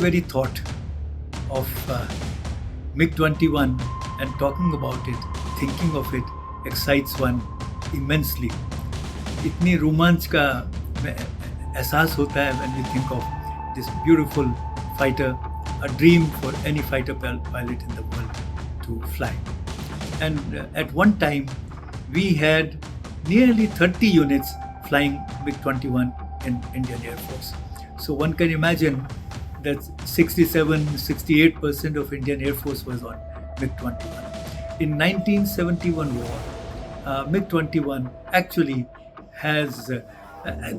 very thought of MiG-21 and talking about it, thinking of it, excites one immensely. इतनी रोमांच का एहसास होता है when we think of this beautiful fighter, a dream for any fighter pilot in the world to fly. And at one time, we had nearly 30 units flying MiG-21 in Indian Air Force. So one can imagine that 67-68% of Indian Air Force was on MiG-21. In 1971 war, MiG-21 actually has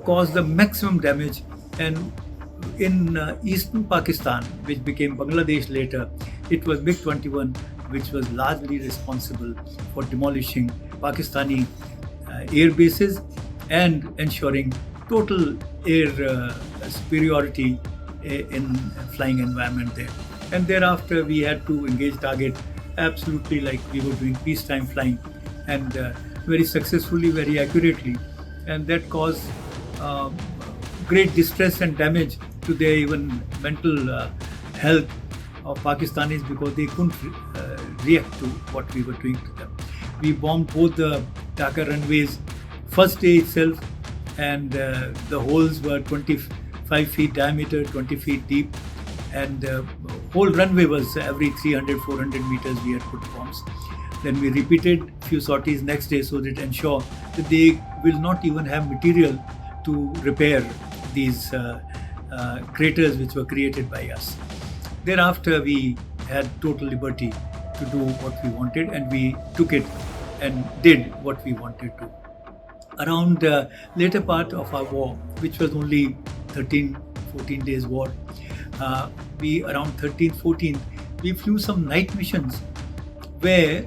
caused the maximum damage, and in eastern Pakistan, which became Bangladesh later, it was MiG-21 which was largely responsible for demolishing Pakistani air bases and ensuring total air superiority in flying environment there. And thereafter we had to engage target absolutely like we were doing peacetime flying, and very successfully, very accurately, and that caused great distress and damage to their even mental health of Pakistanis, because they couldn't react to what we were doing to them. We bombed both the Dhaka runways first day itself, and the holes were 25 feet diameter, 20 feet deep, and the whole runway was every 300-400 meters we had put bombs. Then we repeated few sorties next day so that ensure that they will not even have material to repair these craters which were created by us. Thereafter we had total liberty to do what we wanted, and we took it and did what we wanted to. Around the later part of our war, which was only 13-14 days war, around 13-14, we flew some night missions where,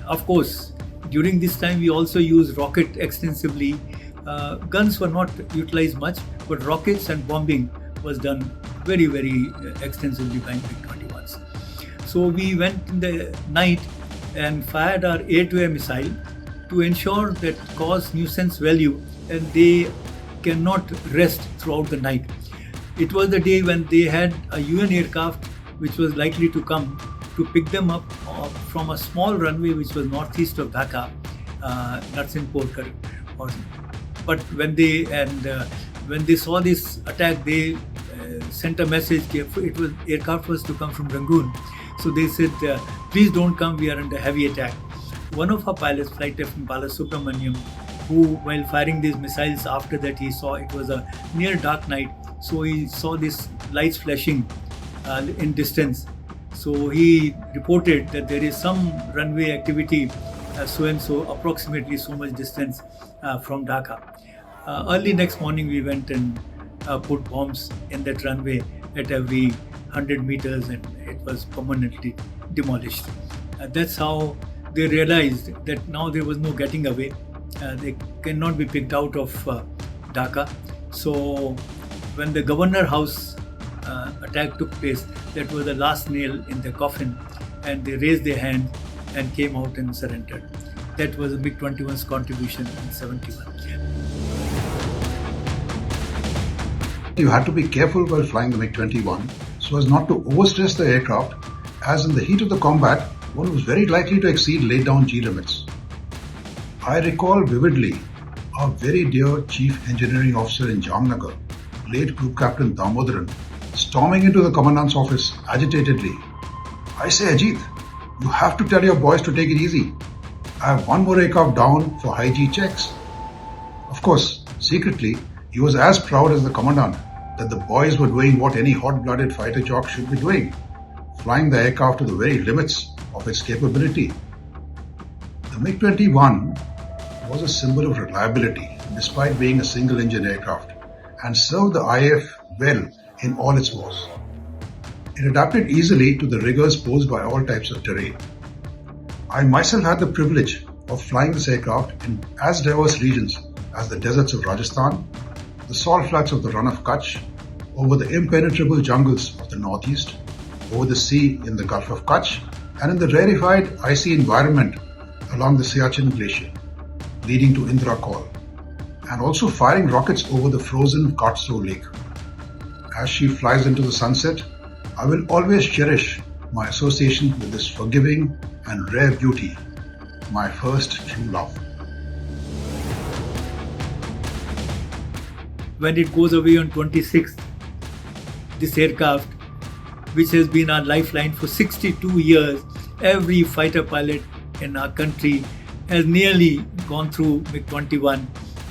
of course, during this time we also used rocket extensively. Guns were not utilized much, but rockets and bombing was done very, very extensively by MiG-21s. So we went in the night and fired our air-to-air missile to ensure that cause nuisance value, and they cannot rest throughout the night. It was the day when they had a UN aircraft which was likely to come to pick them up from a small runway which was northeast of Dhaka, Narsinghpur. But when they saw this attack, they sent a message. Aircraft was to come from Rangoon, so they said, "Please don't come. We are under heavy attack." One of our pilots, Flight Lieutenant Balasubramaniam, who while firing these missiles, after that he saw it was a near dark night, so he saw these lights flashing in distance. So he reported that there is some runway activity so and so, approximately so much distance from Dhaka. Early next morning we went and put bombs in that runway at every 100 meters, and it was permanently demolished. That's how they realized that now there was no getting away. They cannot be picked out of Dhaka. So when the Governor House attack took place, that was the last nail in the coffin, and they raised their hand and came out and surrendered. That was the MiG-21's contribution in 71. You had to be careful while flying the MiG-21 so as not to overstress the aircraft, as in the heat of the combat, one was very likely to exceed laid down G limits. I recall vividly our very dear Chief Engineering Officer in Jamnagar, late Group Captain Damodaran, storming into the Commandant's office agitatedly. "I say, Ajit, you have to tell your boys to take it easy. I have one more aircraft down for high G checks." Of course, secretly, he was as proud as the Commandant that the boys were doing what any hot-blooded fighter jock should be doing, flying the aircraft to the very limits of its capability. The MiG-21 was a symbol of reliability despite being a single-engine aircraft, and served the IAF well in all its wars. It adapted easily to the rigors posed by all types of terrain. I myself had the privilege of flying this aircraft in as diverse regions as the deserts of Rajasthan, the salt flats of the Run of Kutch, over the impenetrable jungles of the northeast, over the sea in the Gulf of Kutch, and in the rarefied icy environment along the Siachen Glacier, leading to Indra Call, and also firing rockets over the frozen Katso Lake. As she flies into the sunset, I will always cherish my association with this forgiving and rare beauty, my first true love. When it goes away on 26th, this aircraft, which has been our lifeline for 62 years, every fighter pilot in our country has nearly gone through MiG-21,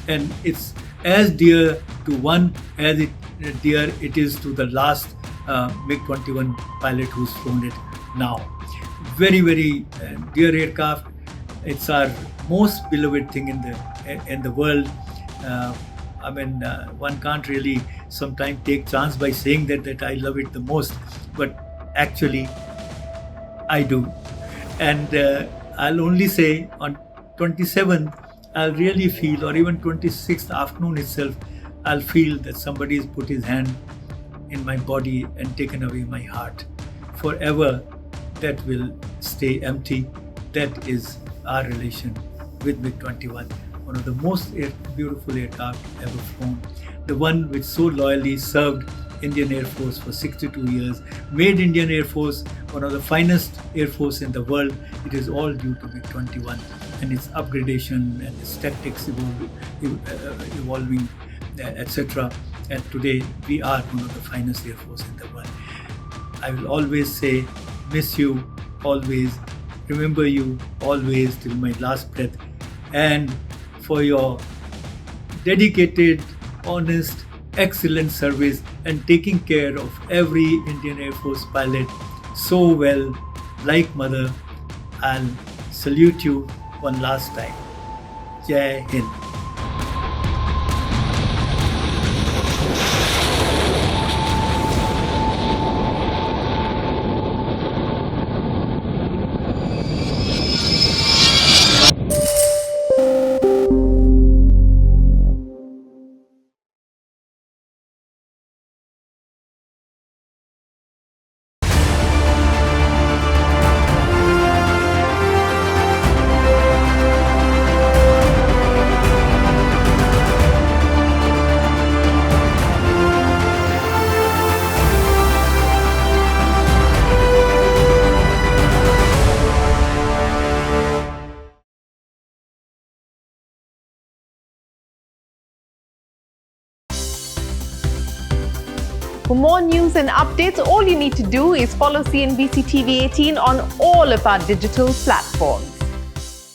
and it's as dear to one as dear it is to the last MiG-21 pilot who's flown it now. Very, very dear aircraft. It's our most beloved thing in the world. One can't really sometimes take chance by saying that I love it the most, but actually I do. And I'll only say on 27th, I'll really feel, or even 26th afternoon itself, I'll feel that somebody's put his hand in my body and taken away my heart. Forever, that will stay empty. That is our relation with MiG-21. One of the most beautiful aircraft ever flown. The one which so loyally served Indian Air Force for 62 years, made Indian Air Force one of the finest Air Force in the world. It is all due to MiG-21 and its upgradation and its tactics evolving, etc. And today we are one of the finest Air Force in the world. I will always say, miss you always, remember you always till my last breath, and for your dedicated, honest, excellent service and taking care of every Indian Air Force pilot so well, like mother. I'll salute you one last time. Jai Hind. For more news and updates, all you need to do is follow CNBC TV 18 on all of our digital platforms.